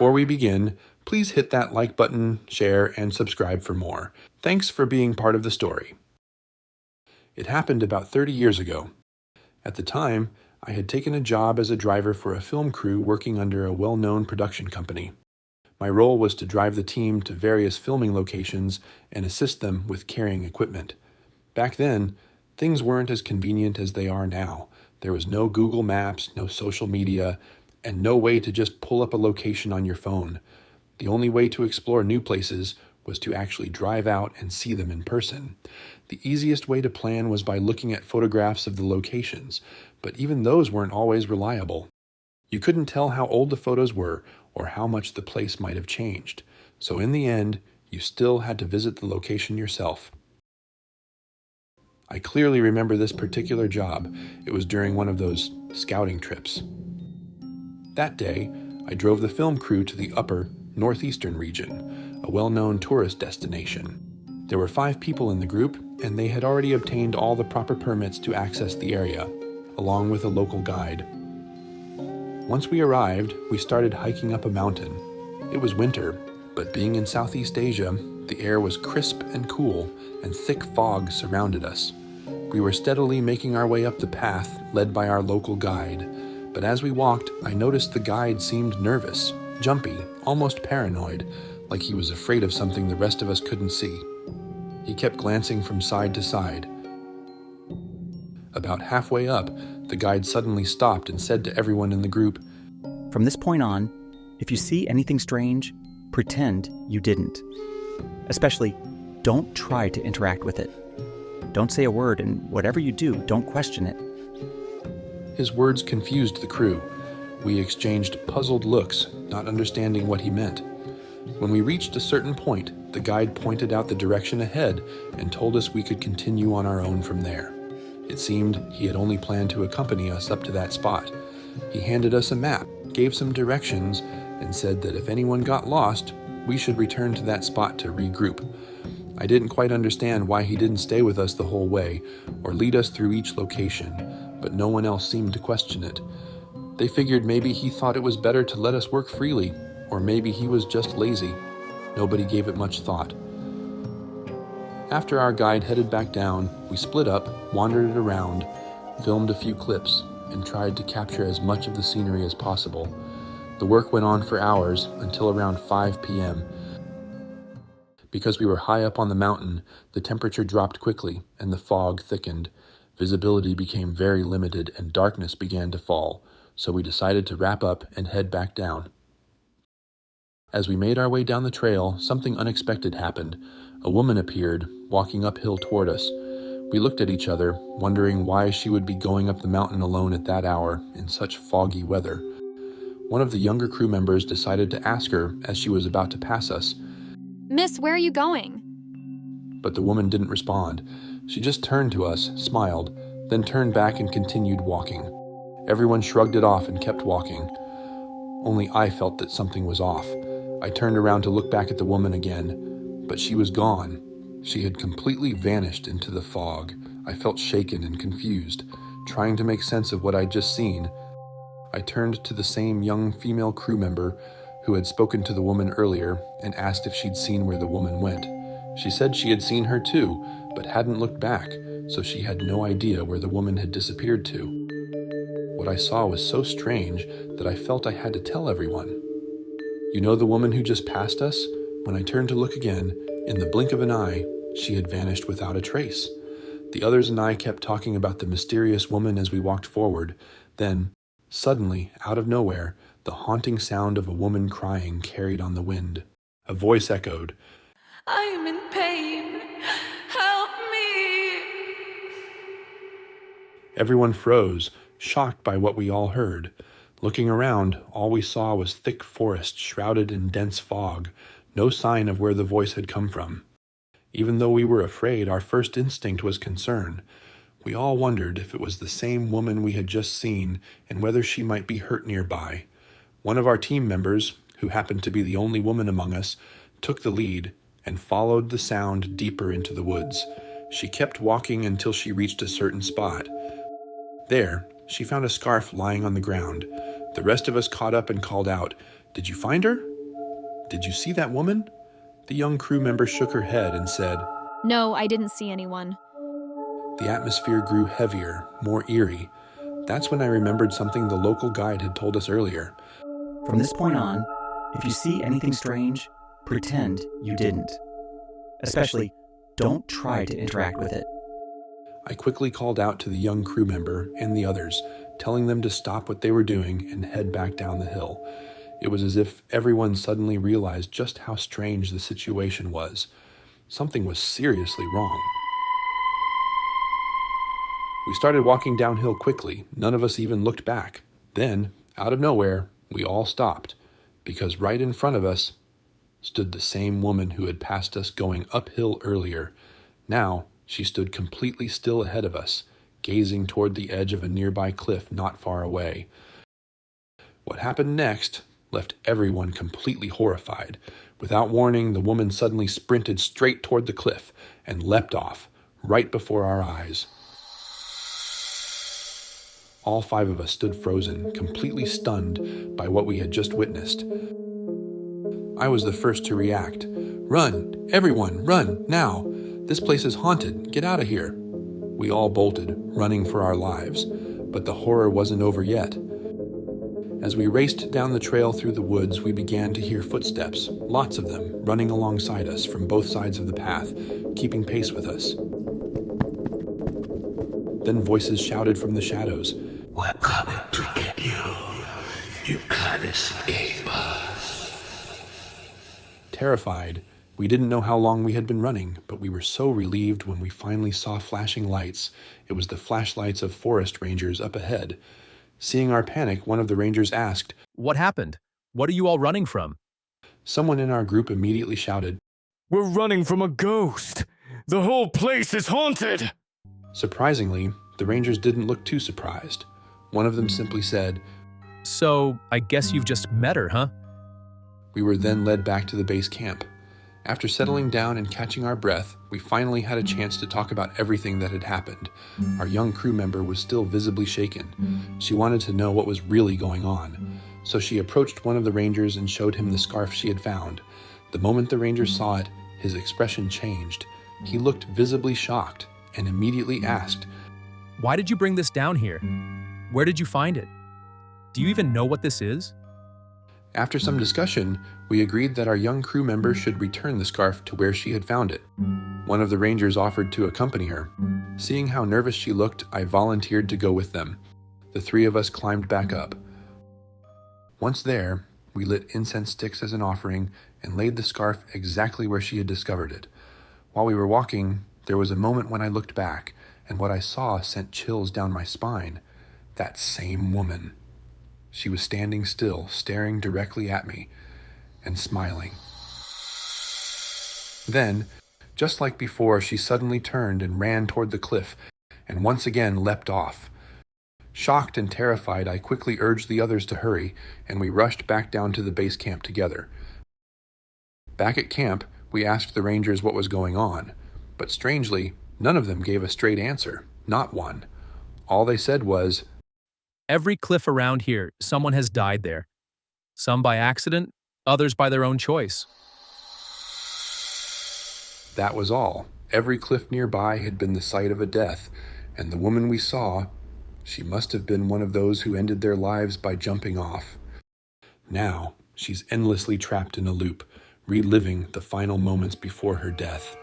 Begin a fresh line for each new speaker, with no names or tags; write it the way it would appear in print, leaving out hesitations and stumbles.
Before we begin, please hit that like button, share, and subscribe for more. Thanks for being part of the story. It happened about 30 years ago. At the time, I had taken a job as a driver for a film crew working under a well-known production company. My role was to drive the team to various filming locations and assist them with carrying equipment. Back then, things weren't as convenient as they are now. There was no Google Maps, no social media, and no way to just pull up a location on your phone. The only way to explore new places was to actually drive out and see them in person. The easiest way to plan was by looking at photographs of the locations, but even those weren't always reliable. You couldn't tell how old the photos were or how much the place might have changed. So in the end, you still had to visit the location yourself. I clearly remember this particular job. It was during one of those scouting trips. That day, I drove the film crew to the upper northeastern region, a well-known tourist destination. There were 5 people in the group, and they had already obtained all the proper permits to access the area, along with a local guide. Once we arrived, we started hiking up a mountain. It was winter, but being in Southeast Asia, the air was crisp and cool, and thick fog surrounded us. We were steadily making our way up the path led by our local guide, but as we walked, I noticed the guide seemed nervous, jumpy, almost paranoid, like he was afraid of something the rest of us couldn't see. He kept glancing from side to side. About halfway up, the guide suddenly stopped and said to everyone in the group,
"From this point on, if you see anything strange, pretend you didn't. Especially, don't try to interact with it. Don't say a word, and whatever you do, don't question it."
His words confused the crew. We exchanged puzzled looks, not understanding what he meant. When we reached a certain point, the guide pointed out the direction ahead and told us we could continue on our own from there. It seemed he had only planned to accompany us up to that spot. He handed us a map, gave some directions, and said that if anyone got lost, we should return to that spot to regroup. I didn't quite understand why he didn't stay with us the whole way, or lead us through each location, but no one else seemed to question it. They figured maybe he thought it was better to let us work freely, or maybe he was just lazy. Nobody gave it much thought. After our guide headed back down, we split up, wandered around, filmed a few clips, and tried to capture as much of the scenery as possible. The work went on for hours until around 5 p.m. Because we were high up on the mountain, the temperature dropped quickly and the fog thickened. Visibility became very limited and darkness began to fall, so we decided to wrap up and head back down. As we made our way down the trail, something unexpected happened. A woman appeared, walking uphill toward us. We looked at each other, wondering why she would be going up the mountain alone at that hour in such foggy weather. One of the younger crew members decided to ask her as she was about to pass us.
"Miss, where are you going?"
But the woman didn't respond. She just turned to us, smiled, then turned back and continued walking. Everyone shrugged it off and kept walking. Only I felt that something was off. I turned around to look back at the woman again, but she was gone. She had completely vanished into the fog. I felt shaken and confused, trying to make sense of what I'd just seen. I turned to the same young female crew member who had spoken to the woman earlier and asked if she'd seen where the woman went. She said she had seen her too, but hadn't looked back, so she had no idea where the woman had disappeared to. What I saw was so strange that I felt I had to tell everyone. You know the woman who just passed us? When I turned to look again, in the blink of an eye, she had vanished without a trace. The others and I kept talking about the mysterious woman as we walked forward. Then, suddenly, out of nowhere, the haunting sound of a woman crying carried on the wind. A voice echoed,
"I am in pain. Help me."
Everyone froze, shocked by what we all heard. Looking around, all we saw was thick forest shrouded in dense fog, no sign of where the voice had come from. Even though we were afraid, our first instinct was concern. We all wondered if it was the same woman we had just seen and whether she might be hurt nearby. One of our team members, who happened to be the only woman among us, took the lead and followed the sound deeper into the woods. She kept walking until she reached a certain spot. There, she found a scarf lying on the ground. The rest of us caught up and called out, "Did you find her?" Did you see that woman?" The young crew member shook her head and said,
No, I didn't see anyone.
The atmosphere grew heavier, more eerie. That's when I remembered something the local guide had told us earlier.
From this point on, if you see anything strange, pretend you didn't. Especially, don't try to interact with it.
I quickly called out to the young crew member and the others, telling them to stop what they were doing and head back down the hill. It was as if everyone suddenly realized just how strange the situation was. Something was seriously wrong. We started walking downhill quickly. None of us even looked back. Then, out of nowhere, we all stopped, because right in front of us stood the same woman who had passed us going uphill earlier. Now, she stood completely still ahead of us, gazing toward the edge of a nearby cliff not far away. What happened next left everyone completely horrified. Without warning, the woman suddenly sprinted straight toward the cliff and leapt off, right before our eyes. All 5 of us stood frozen, completely stunned by what we had just witnessed. I was the first to react. "Run! Everyone, run, now! This place is haunted. Get out of here!" We all bolted, running for our lives. But the horror wasn't over yet. As we raced down the trail through the woods, we began to hear footsteps, lots of them, running alongside us from both sides of the path, keeping pace with us. Then voices shouted from the shadows,
"We're coming to get you. You can't escape us."
Terrified, we didn't know how long we had been running, but we were so relieved when we finally saw flashing lights. It was the flashlights of forest rangers up ahead. Seeing our panic, one of the rangers asked,
"What happened? What are you all running from?"
Someone in our group immediately shouted,
"We're running from a ghost! The whole place is haunted!"
Surprisingly, the rangers didn't look too surprised. One of them simply said,
"So, I guess you've just met her, huh?"
We were then led back to the base camp. After settling down and catching our breath, we finally had a chance to talk about everything that had happened. Our young crew member was still visibly shaken. She wanted to know what was really going on. So she approached one of the rangers and showed him the scarf she had found. The moment the ranger saw it, his expression changed. He looked visibly shocked and immediately asked,
"Why did you bring this down here? Where did you find it? Do you even know what this is?"
After some discussion, we agreed that our young crew member should return the scarf to where she had found it. One of the rangers offered to accompany her. Seeing how nervous she looked, I volunteered to go with them. The 3 of us climbed back up. Once there, we lit incense sticks as an offering and laid the scarf exactly where she had discovered it. While we were walking, there was a moment when I looked back, and what I saw sent chills down my spine. That same woman. She was standing still, staring directly at me, and smiling. Then, just like before, she suddenly turned and ran toward the cliff, and once again leapt off. Shocked and terrified, I quickly urged the others to hurry, and we rushed back down to the base camp together. Back at camp, we asked the rangers what was going on, but strangely, none of them gave a straight answer, not one. All they said was,
"Every cliff around here, someone has died there. Some by accident, others by their own choice."
That was all. Every cliff nearby had been the site of a death, and the woman we saw, she must have been one of those who ended their lives by jumping off. Now, she's endlessly trapped in a loop, reliving the final moments before her death.